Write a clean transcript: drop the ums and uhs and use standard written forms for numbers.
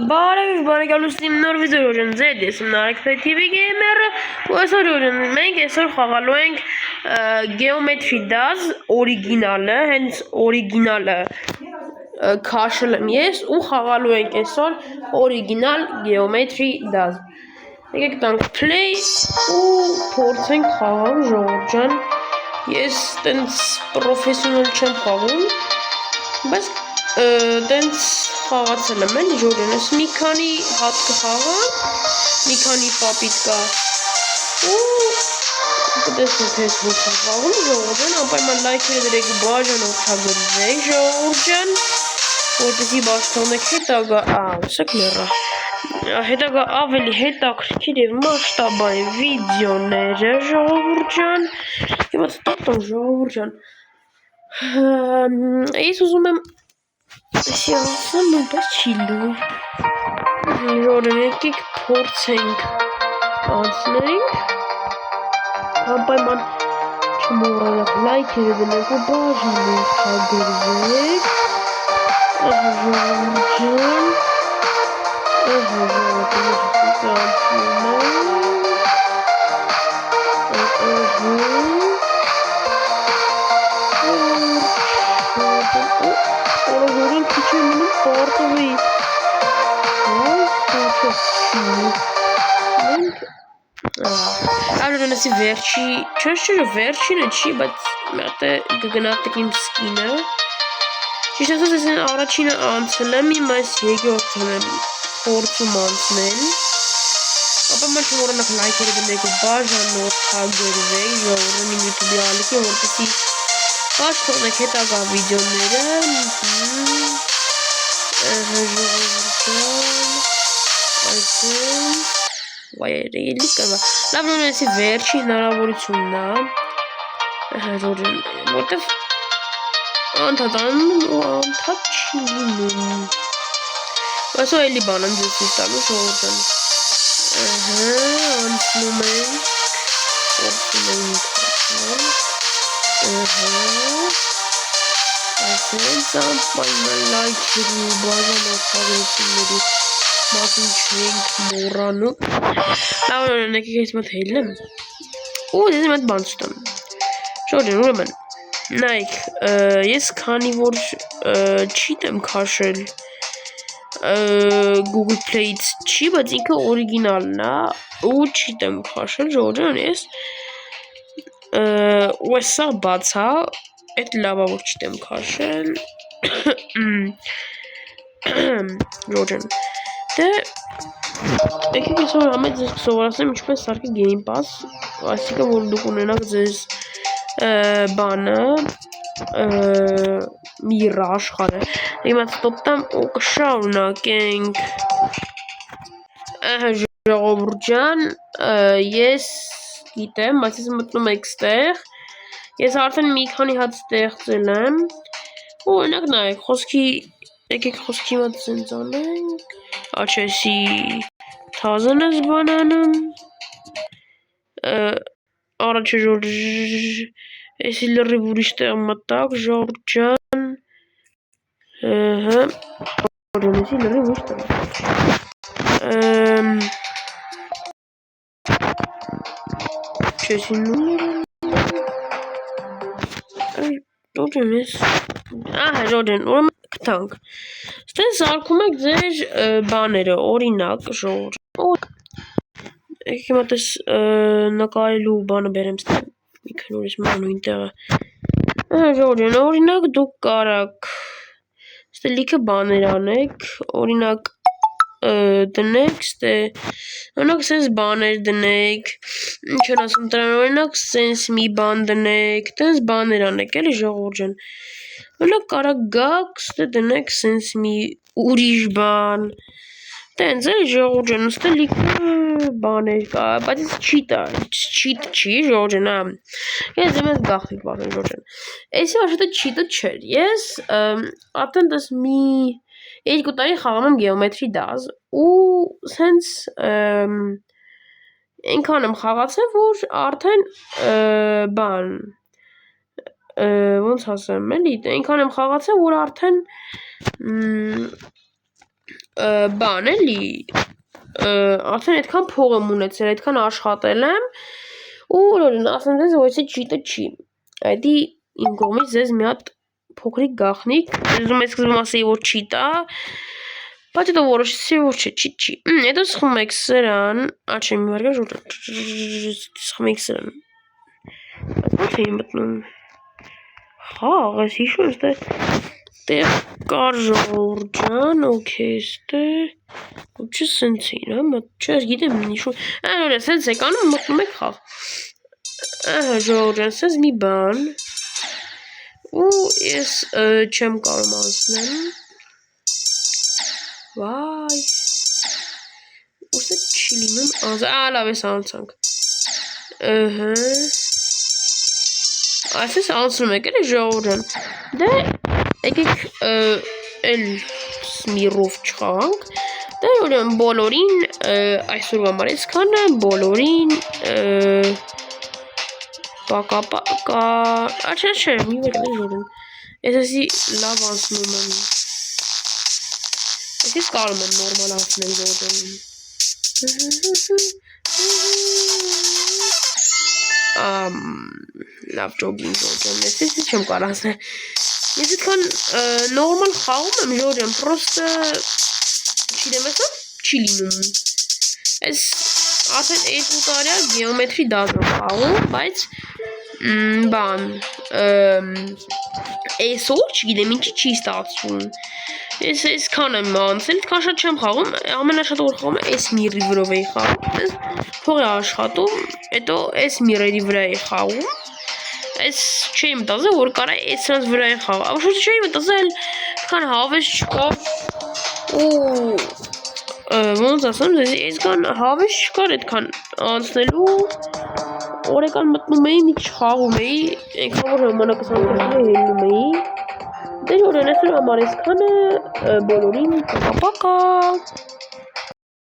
Բարեկալուսիմ նոր վիդեո են ձեզ դեսում Նարեկ TV Gamer-ը ու այսօր մենք այսօր խաղալու ենք Geometry Dash օրիգինալը, հենց օրիգինալը քաշել եմ ես ու խաղալու ենք այսօր օրիգինալ Geometry Dash։ Եկեք տանք play ու փորձենք խաղալ ժողովուրդ ջան։ Ես տենց պրոֆեսիոնալ չեմ խաղում, բայց տենց խաղացել եմ էլի ժողովուրդ, ես մի քանի հատ կխաղամ, մի քանի պապիտ կա ու կտեսնեք ես ոնց եմ խաղում ժողովուրդ ջան, անպայման լայքերը դրեք, բաժան օգտագործեք ժողովուրդ ջան, որպեսզի բաշխանեք հետագա ավելի հետաքրքիր եւ մասշտաբային վիդեոները ժողովուրդ ջան։ Հիմա ստատում ժողովուրդ ջան։ Ես ուզում եմ սիասը նույնպես չի լուր։ Ժողովուրդ եկեք փորձենք անցնենք։ Անպայման չմոռանաք լայքերը դնեք ու բաժան օգտագործեք։ Ժողովուրդ ջան։ Արոնասի վերջինը չի, բայց մատը կգնահատեք իմ սկինը։ Ճիշտ ասած, ես առաջինը անցել եմ, հիմա այս երկրորդն եմ փորձում անցնել։ Ապա չմոռանաք լայքերը դնեք ու բաժան օգտագործեք ժողովուրդ իմ YouTube-ի ալիքի, որպեսզի բաշխանեք հետագա վիդեոները։ Վայրելի կա։ Լավ նույնիսկ վերջի հնարավորությունն է։ Որտեվ անդադանում ու անդադ չի լինում։ Բայց ու էլի բան եմ ձեզ տալու ժողովուրդ ջան։ Անցնում ենք։ Փորձում ենք։ Այսպես անպայման լայքերի ու բաժան օգտագործումների մասին չենք մոռանում։ Լավ օրինակ ես մոտ հելնեմ։ Ու ես մոտ բան ստամ։ Ժողովուրդ ուրեմն նայեք, ես քանի որ cheat եմ քաշել Google Play-ից չի, բայց ինքը օրիգինալն է ու cheat եմ քաշել ժողովուրդ ջան, ես ու սա բացա, այդ լավա որ cheat եմ քաշել ժողովուրդ ջան, դե եկեք այսօր համետ ձեզ կսովորացնեմ ինչպես սարքել Game Pass, այսինքն որ դուք ունենաք ձեզ բանը մի աշխարհը։ Հիմա ստոպտամ ու կշարունակենք ժողովուրդ ջան, ես գիտեմ, բայց ես մտնում եք ստեղ, ես արդեն մի քանի հատ ստեղծել եմ ու օրինակ նայեք, եկեք խոսքի մոտ սենց անենք, աչեսի թազն ես բանանում, առաջը ժողովուրդ Էսի լրիվ ուրիշ տեղ մտակ ժողովուրդ ջան, էսի լրիվ ուրիշ տեղ չեսի նույր ժողովուրդ ես ժողովուրդ ուրեմ կտանք ստեն սարքում եք ձեր բաները օրինակ ժողովուրդ եք հիմա տես նկարելու բանը բերեմ ստեն մի քնորից մանույն տեղը ժողովուրդ օրինակ դուք կարաք ստե լիքը բաներ անեք օրինակ դնեք ստե օրինակ սենց բաներ դնեք ինչ են ասում տրան օրինակ սենց մի բան դնեք տենց բաներ անեք էլի ժողովուրդ ջան օրինակ կարաք գաք ստե դնեք սենց մի ուրիշ բան տենց էլի ժողովուրդ ջան ստե լիքը բաներ կա բայց ես cheat չի ժողովուրդ ջան ես դեմս գախնիկ բաղեմ ժողովուրդ ջան էսի աշխատը cheat-ը չէր ես արդեն դες մի 2 տարի խաղում եմ Geometry Dash ու սենց այնքան եմ խաղացել որ արդեն բան ոնց ասեմ էլի այնքան եմ խաղացել որ արդեն բան էլի արդեն այդքան փող եմ ունեցել, այդքան աշխատել եմ ու օրինակ ասեմ ձեզ ոչ չիտը չի։ Այդի իմ կողմից ձեզ մի հատ փոքրիկ գախնիկ, ուզում եք սկզբում ասեի որ չիտա, բայց հետո որոշեցի որ չի։ Հետո սխում եք սրան, աչի մի վարգա ժուր, սխում եք սրան։ Բայց էի մտնում։ Խաղ, ես հիշում եմ, տեղ կար ժողովուրդ ջան, օքեյ, ստե։ Չէ սենց էին, հա, չէ, ես գիտեմ հիշում։ Օրինակ, սենց եք անում, մտնում եք խաղ։ Ահա ժողովուրդ ջան, սենց մի բան։ Ու ես չեմ կարող անցնել։ Վայ։ Ուսը չի լինում, լավ ես անցանք։ Ըհը։ Այսպես անցնում եք էլի ժողովուրդ ջան։ Դե եկեք էլ սմիրով չխաղանք։ Դե ուրեմն բոլորին այսօրվա համար այսքանը, բոլորին պակա, չէ, մի վեր ժողովուրդ։ Ես էսի լավ անցնում եմ։ Ես կարող եմ նորմալ անցնել ժողովուրդ ջան։ Լավ ջոգինգ ջան, ես չեմ կարող ասել։ Ես այդքան նորմալ խաղում եմ ժողովուրդ ջան, պրոստը չգիտեմ էսա չի լինում։ Այս արդեն 2 տարի գեոմետրի դաս եմ խաղում, բայց բան այսօր չգիտեմ ինչի չի ստացվում։ Ես այսքան եմ անցել, այդքան շատ չեմ խաղում, ամենաշատ որ խաղում եմ այս միրի վրով էի խաղում, փող է աշխատում, հետո այս միրերի վրա էի խաղում, այս չէի մտածել, որ կարա այս սրանց վրա էի խաղում, ապշուտ չէի մտածել, այդքան հավես չկար, ու ոնց ասեմ, այսքան հավես չկար այդքան անցնելու, օրեկան մտնում էի, մի քիչ խաղում էի, այնքան որ ժամանակս անցնում ելնում էի, դե օրենասր համար այսքանը բոլորին պակա